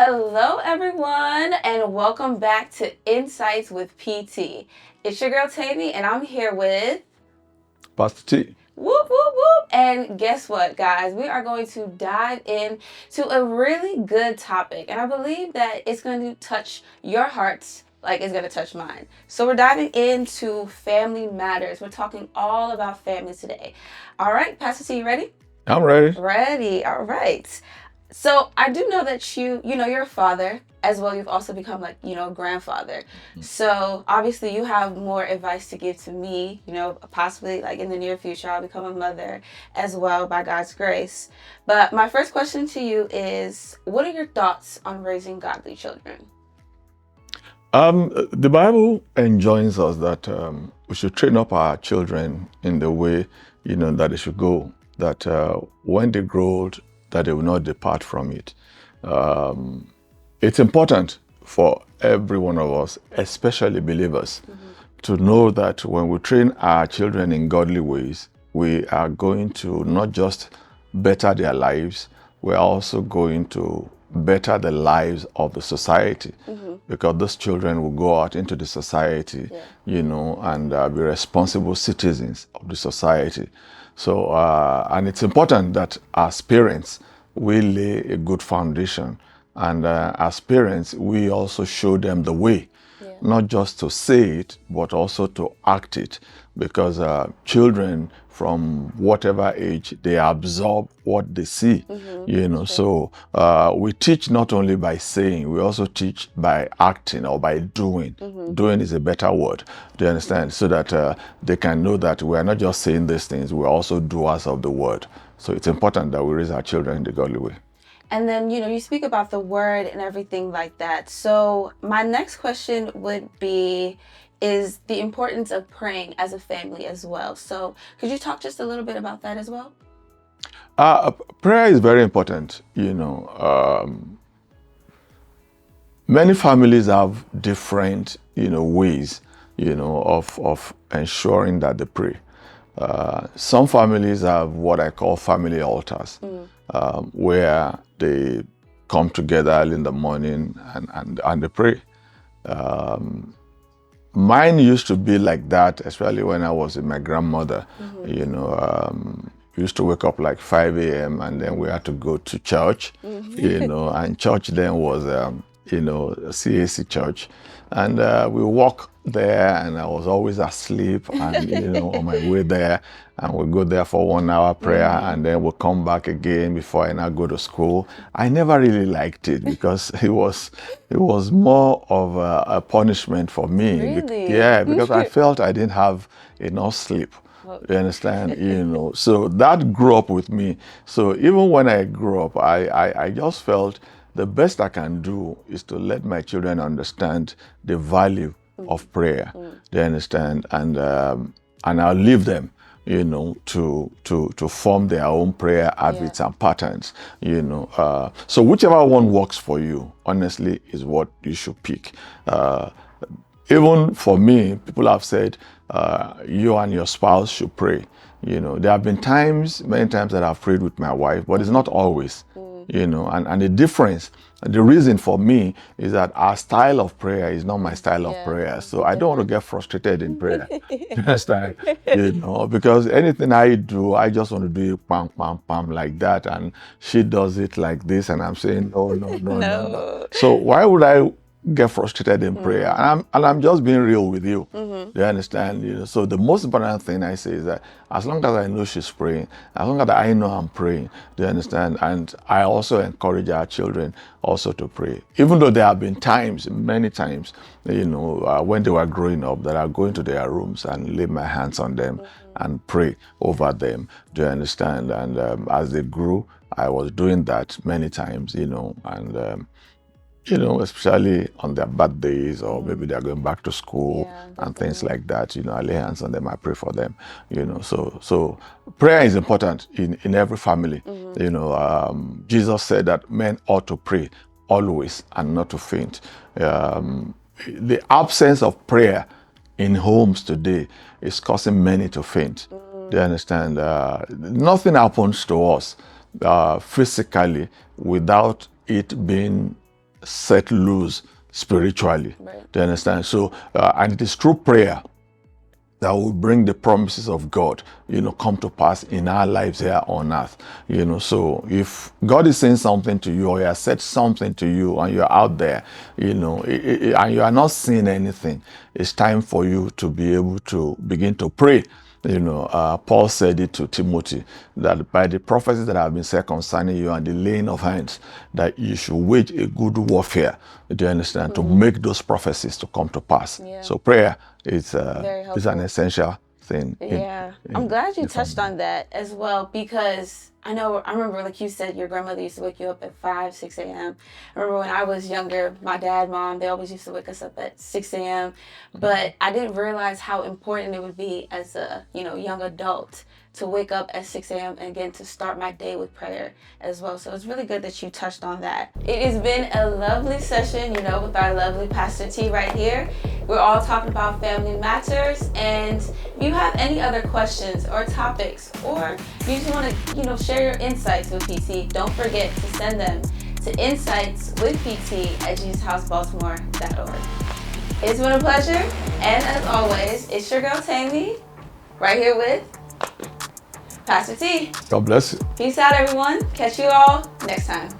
Hello, everyone, and welcome back to Insights with PT. It's your girl Temi, and I'm here with Pastor T. whoop whoop whoop. And guess what, guys? We are going to dive in to a really good topic, and I believe that it's going to touch your hearts like it's going to touch mine. So we're diving into family matters. We're talking all about family today. All right, Pastor T, you ready? I'm ready. Ready. All right. So I do know that you're a father as well. You've also become grandfather. So obviously you have more advice to give to me, possibly like in the near future, I'll become a mother as well by God's grace. But my first question to you is, what are your thoughts on raising godly children? The Bible enjoins us that we should train up our children in the way, that they should go, that when they grow old, that they will not depart from it. It's important for every one of us, especially believers, to know that when we train our children in godly ways, we are going to not just better their lives, we're also going to better the lives of the society, because those children will go out into the society, and be responsible citizens of the society. So, and it's important that as parents, we lay a good foundation. And as parents, we also show them the way, not just to say it, but also to act it. Because children, from whatever age, they absorb what they see, So we teach not only by saying, we also teach by acting or by doing. Doing is a better word, do you understand? So that they can know that we are not just saying these things, we're also doers of the word. So it's important that we raise our children in the godly way. And then, you speak about the word and everything like that. So my next question would be, is the importance of praying as a family as well. So could you talk just a little bit about that as well? Prayer is very important. Many families have different, ways, of ensuring that they pray. Some families have what I call family altars, where they come together early in the morning and they pray. Mine used to be like that, especially when I was with my grandmother. We used to wake up like 5 a.m. and then we had to go to church, and church then was, a CAC church. And we walk there and I was always asleep and, on my way there, and we'll go there for 1 hour prayer and then we'll come back again before I now go to school. I never really liked it because it was more of a punishment for me. Really? Because I felt I didn't have enough sleep. You understand? So that grew up with me. So even when I grew up, I just felt the best I can do is to let my children understand the value of prayer. They understand, and I'll leave them, to form their own prayer habits and patterns. So whichever one works for you, honestly, is what you should pick. Even for me, people have said you and your spouse should pray. There have been many times that I've prayed with my wife, but it's not always. And the difference, the reason for me is that our style of prayer is not my style of prayer. So I don't want to get frustrated in prayer. You understand? Because anything I do, I just want to do it pam, pam, pam like that. And she does it like this. And I'm saying, no, no, no, no, no. So why would I get frustrated in prayer? And I'm just being real with you. Do you understand? So the most important thing I say is that as long as I know she's praying, as long as I know I'm praying, do you understand? And I also encourage our children also to pray. Even though there have been times, many times, when they were growing up, that I go into their rooms and lay my hands on them and pray over them. Do you understand? And as they grew, I was doing that many times, and especially on their birthdays or maybe they're going back to school and things like that. I lay hands on them, I pray for them. So prayer is important in every family. Jesus said that men ought to pray always and not to faint. The absence of prayer in homes today is causing many to faint. Do you understand? Nothing happens to us physically without it being set loose spiritually. Right. Do you understand? So, and it is through prayer that will bring the promises of God, come to pass in our lives here on earth. So if God is saying something to you, or He has said something to you, and you're out there, and you are not seeing anything, it's time for you to be able to begin to pray. Paul said it to Timothy, that by the prophecies that have been said concerning you and the laying of hands, that you should wage a good warfare. Do you understand? To make those prophecies to come to pass. Yeah. So prayer is Very is an helpful. essential thing. Yeah, I'm glad you the touched family. on that as well, because I remember, like you said, your grandmother used to wake you up at 5, 6 a.m. I remember when I was younger, my dad, mom, they always used to wake us up at 6 a.m. But I didn't realize how important it would be as a, young adult to wake up at 6 a.m. and again to start my day with prayer as well. So it's really good that you touched on that. It has been a lovely session, with our lovely Pastor T right here. We're all talking about family matters, and if you have any other questions or topics, or you just want to, share your insights with PT, don't forget to send them to insightswithpt@jesushousebaltimore.org. It's been a pleasure, and as always, it's your girl Temi, right here with Pastor T. God bless you. Peace out, everyone. Catch you all next time.